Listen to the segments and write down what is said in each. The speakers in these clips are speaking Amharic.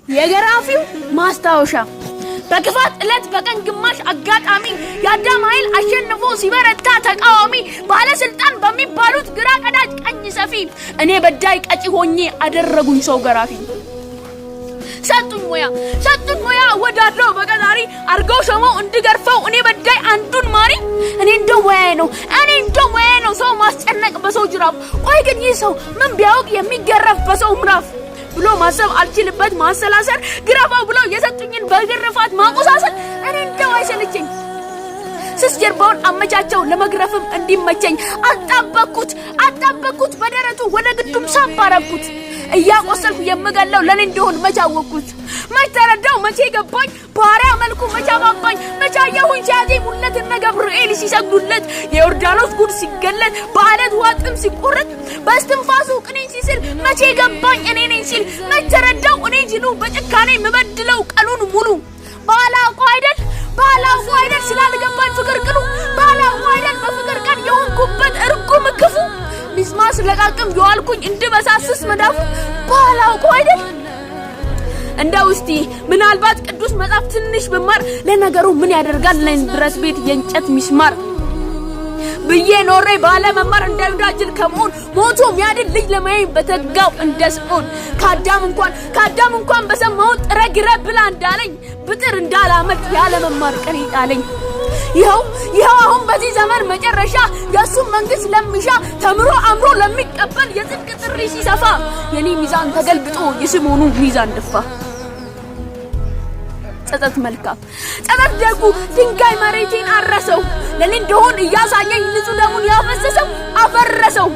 የገራፊው ማስታወሻ በክፋት እለት በቀን ግማሽ አጋጣሚ ያዳም ኃይል አሸንፎ ሲበረታ ተቃዋሚ ባለስልጣን በሚባሉት ግራ ቀዳጅ ቀኝ ሰፊ እኔ በዳይ ቀጪ ሆኜ አደረጉኝ ሰው ገራፊ ሰጡኝ ሞያ ወዳድረው በቀዛሪ አርገው ሸመው እንድገርፈው እኔ በዳይ አንዱን ማሪ እኔ እንደው ሞያዬ ነው ሰው ማስጨነቅ በሰው ጅራፍ ቆይ ግን ይህ ሰው ምን ቢያውቅ የሚገረፍ በሰው ምራፍ ብሎ ማሰብ አልችልበት ማሰላሰል ግራፋው ብለው የሰጡኝን በግርፋት ማቆሳሰል እኔ እንደው አይሰለችኝ ስስ ጀርባውን አመቻቸው ለመግረፍም እንዲመቸኝ አጣበኩት በደረቱ ወደ ግዱም ሳባረኩት እያቆሰልኩ የምገለው ለኔ እንደሆን መቻወኩት ማይተረዳው መቼ ገባኝ ባሪያ መልኩ መቻባባኝ መቻያሁን ሲያዘኝ ሙለትና ገብርኤል ሲሰግዱለት የዮርዳኖስ ጉድ ሲገለጥ በአለት ዋጥም ሲቆረጥ በእስትንፋሱ ቅኔን ሲስል መቼ ገባኝ እኔ ነኝ ሲል ማይተረዳው እኔ ጅኑ በጭካኔ መበድለው ቀሉን ሙሉ ባላውቀው አይደል ስላልገባኝ ፍቅር ቅሉ ባላውቀው አይደል በፍቅር ቀን የሆንኩበት እርጉም ክፉ ሚስማስ ለቃቅም የዋልኩኝ እንድበሳስስ መዳፉ ባላውቀው አይደል እንደው እስቲ ምናልባት ቅዱስ መጽሐፍ ትንሽ ብማር ለነገሩ ምን ያደርጋል ለእንድረስ ቤት የእንጨት ሚስማር ብዬ ኖሬ ባለ መማር እንዳይዳጅል ከመሆን ሞቶ ሚያድል ልጅ ለማይ በተጋው እንደስኦን ካዳም እንኳን በሰማው ጥረግረ ብላ እንዳለኝ ብጥር እንዳላመጥ ያለ መማር ቀን ይጣለኝ ይኸው አሁን በዚህ ዘመን መጨረሻ የሱም መንግስት ለምሻ ተምሮ አምሮ ለሚቀበል የጽድቅ ጥሪ ሲሰፋ የኔ ሚዛን ተገልብጦ የስሞኑ ሚዛን ደፋ ጸጸት መልካም ጸጸት ደጉ ድንጋይ መሬቴን አረሰው ለኔ እንደሆን ያሳየኝ ንጹህ ደሙን ያፈሰሰው አፈረሰው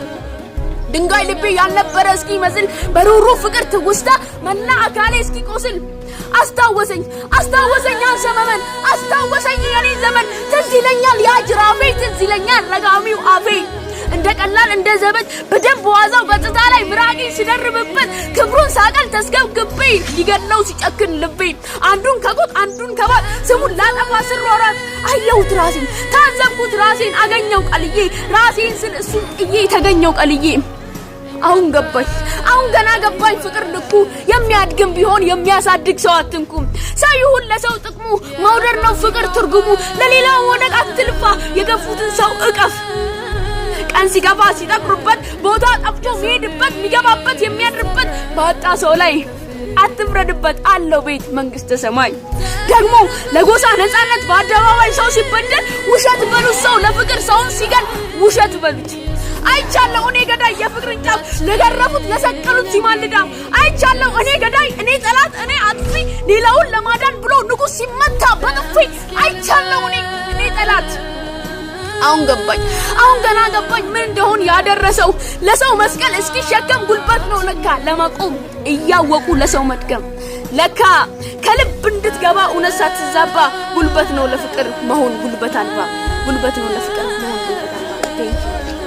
ድንጋይ ልቤ ያልነበረ እስኪ መስል በሩሩ ፍቅር ትውስታ መና አካሌ እስኪ ቆስል አስታወሰኝ አንሰመመን አስታወሰኝ የኔ ዘመን ትዝ ይለኛል ያጅራፌ ትዝ ይለኛል ረጋሚው አፌ እንደ ቀላል እንደ ዘበት በደንብ ዋዛው ገጽታ ላይ ምራቂ ሲደርብበት ክብሩን ሳቀል ተስገብግቤ ይገለው ሲጨክን ልቤ አንዱን ከቁጥ አንዱን ከባል ስሙን ላጠፋ ስሯሯጥ አየሁት ራሴን ታዘብኩት ራሴን አገኘው ቀልዬ ራሴን ስል እሱን ጥዬ ተገኘው ቀልዬ አሁን ገና ገባኝ ፍቅር ልኩ የሚያድግም ቢሆን የሚያሳድግ ሰው አትንኩ ሰው ይሁን ለሰው ጥቅሙ መውደድ ነው ፍቅር ትርጉሙ ለሌላው ወደቅ አትልፋ የገፉትን ሰው እቀፍ ቀን ሲገባ ሲጠቅሩበት ቦታ ጠፍቶ ሚሄድበት ሚገባበት የሚያድርበት ባጣ ሰው ላይ አትፍረድበት አለው ቤት መንግስተ ሰማይ ደግሞ ለጎሳ ነፃነት በአደባባይ ሰው ሲበደል ውሸት በሉት ሰው ለፍቅር ሰውን ሲገል ውሸት በሉት አይቻለው እኔ ገዳይ የፍቅርን ጫፍ ለገረፉት ለሰቀሉት ሲማልዳ አይቻለው እኔ ገዳይ እኔ ጠላት እኔ አጥፊ ሌላውን ለማዳን ብሎ ንጉስ ሲመታ በጥፊ አይቻለው እኔ ጠላት አሁን ገና ገባኝ ምን እንደሆን ያደረሰው ለሰው መስቀል እስኪሸከም ጉልበት ነው ለካ ለማቆም እያወቁ ለሰው መድገም ለካ ከልብ እንድትገባ እውነት ሳትዛባ ጉልበት ነው ለፍቅር መሆን ጉልበት አልባ ጉልበት ነው ለፍቅር መሆን ጉልበት አልባ